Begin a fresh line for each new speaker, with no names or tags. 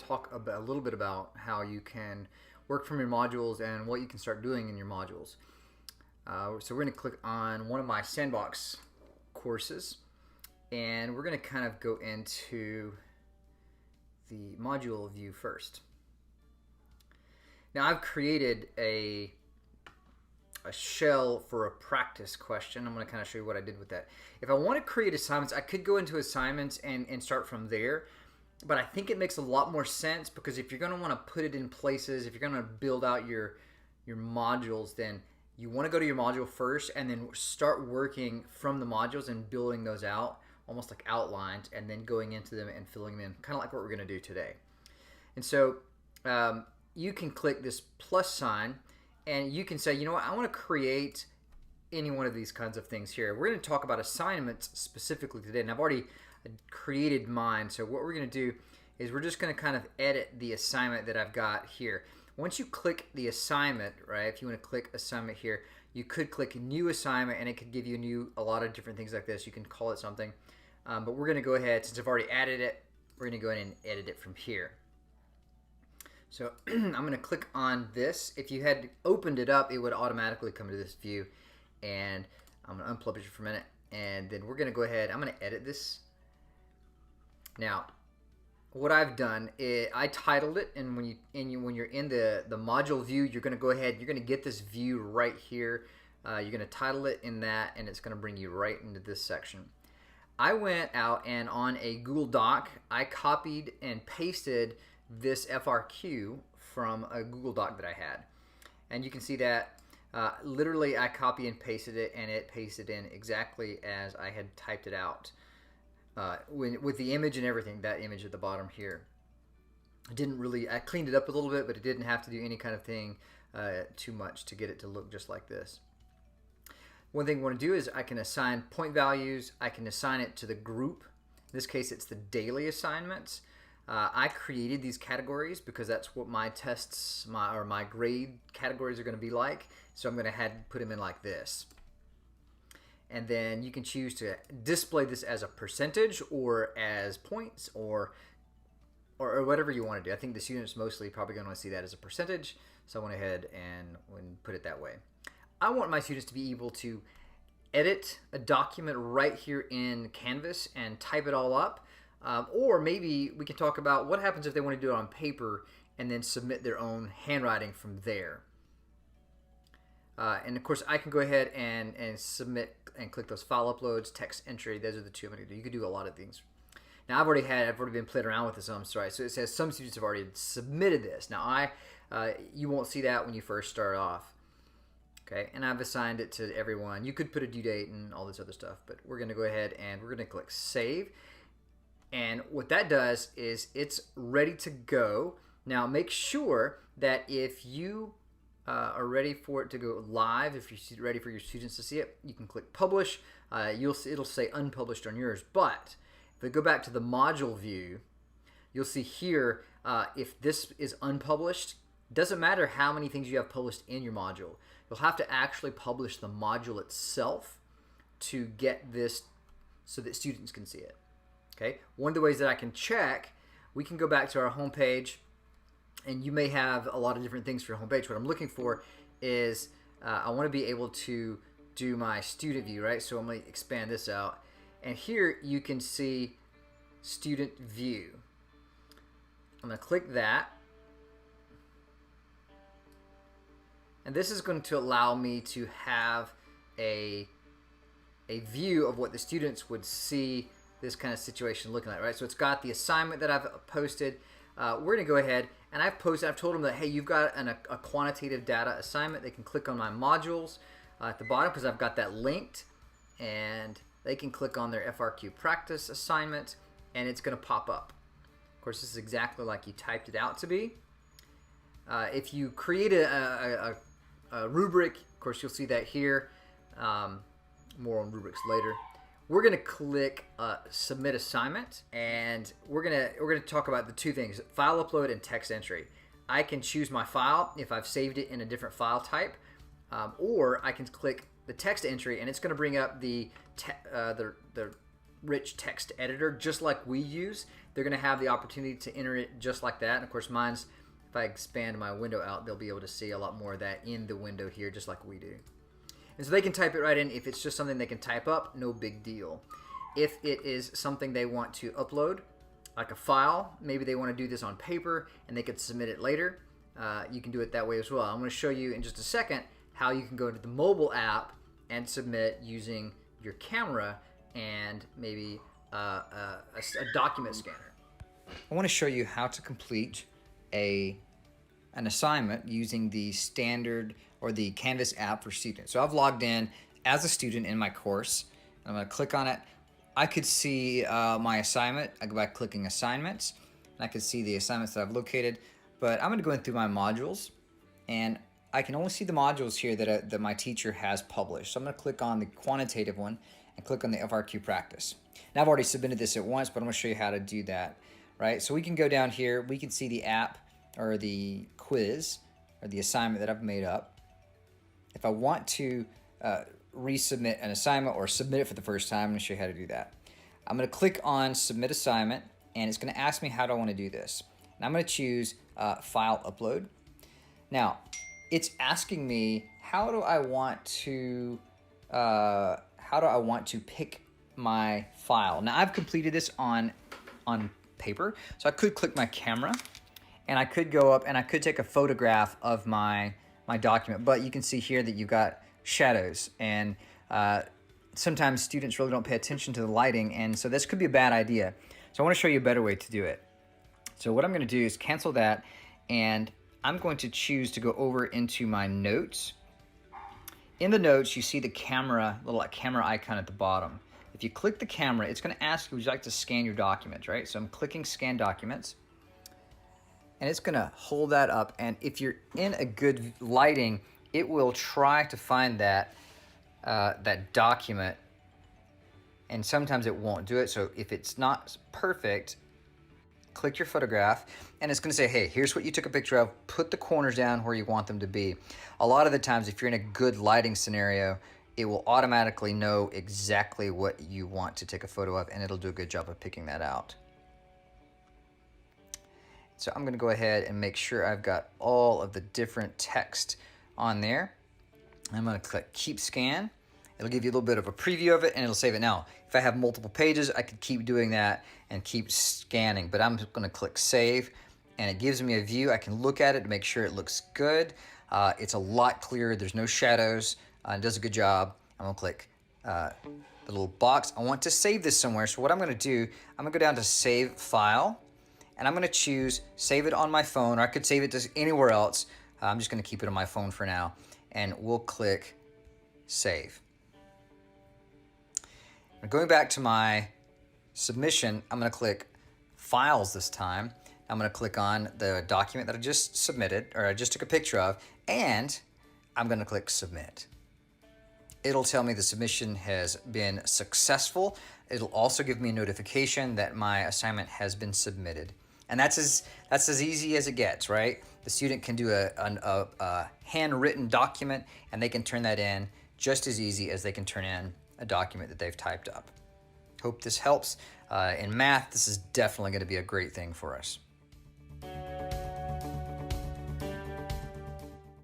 talk a little bit about how you can work from your modules and what you can start doing in your modules. So we're going to click on one of my sandbox courses, and we're going to kind of go into the module view first. Now I've created a shell for a practice question. I'm going to kind of show you what I did with that. If I want to create assignments, I could go into assignments and start from there, but I think it makes a lot more sense, because if you're going to want to put it in places, if you're going to build out your modules, then you want to go to your module first and then start working from the modules and building those out, almost like outlines, and then going into them and filling them in, kind of like what we're going to do today. And so you can click this plus sign, and you can say, you know what, I want to create any one of these kinds of things here. We're going to talk about assignments specifically today, and I've already created mine. So what we're going to do is we're just going to kind of edit the assignment that I've got here. Once you click the assignment, right, if you want to click assignment here, you could click new assignment, and it could give you a lot of different things like this. You can call it something, but we're going to go ahead, since I've already added it, we're going to go ahead and edit it from here. So I'm going to click on this. If you had opened it up, it would automatically come to this view, and I'm going to unpublish it for a minute, and then we're going to go ahead, I'm going to edit this. Now, what I've done is I titled it, and when you're in the module view, you're going to go ahead, you're going to get this view right here. You're going to title it in that, and it's going to bring you right into this section. I went out, and on a Google Doc, I copied and pasted this FRQ from a Google Doc that I had, and you can see that literally I copy and pasted it, and it pasted in exactly as I had typed it out, with the image and everything. That image at the bottom here, I cleaned it up a little bit, but it didn't have to do any kind of thing too much to get it to look just like this. One thing I want to do is I can assign point values. I can assign it to the group. In this case, it's the daily assignments. I created these categories because that's what my tests, my grade categories are going to be like. So I'm going to put them in like this. And then you can choose to display this as a percentage or as points or whatever you want to do. I think the students mostly probably going to see that as a percentage. So I went ahead and put it that way. I want my students to be able to edit a document right here in Canvas and type it all up. Or maybe we can talk about what happens if they want to do it on paper and then submit their own handwriting from there. And of course, I can go ahead and submit and click those file uploads, text entry. Those are the two I'm going to do. You could do a lot of things. Now I've already been playing around with this. I'm sorry. So it says some students have already submitted this. Now you won't see that when you first start off. Okay, and I've assigned it to everyone. You could put a due date and all this other stuff, but we're going to go ahead and we're going to click save. And what that does is it's ready to go. Now make sure that if you are ready for it to go live, if you're ready for your students to see it, you can click publish. It'll say unpublished on yours. But if we go back to the module view, you'll see here if this is unpublished, doesn't matter how many things you have published in your module. You'll have to actually publish the module itself to get this so that students can see it. Okay, one of the ways that I can check, we can go back to our home page, and you may have a lot of different things for your home page. What I'm looking for is I want to be able to do my student view, right? So I'm going to expand this out, and here you can see student view. I'm going to click that, and this is going to allow me to have a view of what the students would see this kind of situation looking like, right? So it's got the assignment that I've posted. We're going to go ahead, and I've told them that, hey, you've got a quantitative data assignment. They can click on my modules at the bottom because I've got that linked, and they can click on their FRQ practice assignment, and it's going to pop up. Of course, this is exactly like you typed it out to be. If you create a rubric, of course, you'll see that here. More on rubrics later. We're going to click submit assignment, and we're going to talk about the two things: file upload and text entry. I can choose my file if I've saved it in a different file type, or I can click the text entry, and it's going to bring up the rich text editor just like we use. They're going to have the opportunity to enter it just like that. And of course, mine's, if I expand my window out, they'll be able to see a lot more of that in the window here, just like we do. And so they can type it right in. If it's just something they can type up, no big deal. If it is something they want to upload, like a file, maybe they want to do this on paper and they could submit it later, you can do it that way as well. I'm going to show you in just a second how you can go into the mobile app and submit using your camera and maybe a document scanner. I want to show you how to complete an assignment using the standard or the Canvas app for students. So I've logged in as a student in my course. I'm going to click on it. I could see my assignment. I go by clicking assignments, and I can see the assignments that I've located. But I'm going to go in through my modules, and I can only see the modules here that my teacher has published. So I'm going to click on the quantitative one and click on the FRQ practice. Now I've already submitted this at once, but I'm going to show you how to do that. Right? So we can go down here. We can see the app or the quiz or the assignment that I've made up. If I want to resubmit an assignment or submit it for the first time, I'm going to show you how to do that. I'm going to click on Submit Assignment, and it's going to ask me how do I want to do this. And I'm going to choose File Upload. Now, it's asking me how do I want to pick my file. Now, I've completed this on paper, so I could click my camera, and I could go up and I could take a photograph of my document. But you can see here that you've got shadows, and sometimes students really don't pay attention to the lighting, and so this could be a bad idea. So I want to show you a better way to do it. So what I'm going to do is cancel that, and I'm going to choose to go over into my notes. In the notes, you see the camera, little camera icon at the bottom. If you click the camera, it's going to ask you, would you like to scan your documents, right? So I'm clicking Scan Documents, and it's going to hold that up, and if you're in a good lighting, it will try to find that document, and sometimes it won't do it. So if it's not perfect, click your photograph, and it's going to say, hey, here's what you took a picture of. Put the corners down where you want them to be. A lot of the times, if you're in a good lighting scenario, it will automatically know exactly what you want to take a photo of, and it'll do a good job of picking that out. So I'm going to go ahead and make sure I've got all of the different text on there. I'm going to click Keep Scan. It'll give you a little bit of a preview of it, and it'll save it. Now, if I have multiple pages, I could keep doing that and keep scanning, but I'm going to click Save, and it gives me a view. I can look at it to make sure it looks good. It's a lot clearer. There's no shadows. It does a good job. I'm going to click the little box. I want to save this somewhere, so what I'm going to do, I'm going to go down to Save File, and I'm going to choose Save it on my phone, or I could save it to anywhere else. I'm just going to keep it on my phone for now, and we'll click Save. Going back to my submission, I'm going to click Files this time. I'm going to click on the document that I just submitted, or I just took a picture of, and I'm going to click Submit. It'll tell me the submission has been successful. It'll also give me a notification that my assignment has been submitted. And that's as easy as it gets, right? The student can do a handwritten document, and they can turn that in just as easy as they can turn in a document that they've typed up. Hope this helps. In math, this is definitely going to be a great thing for us.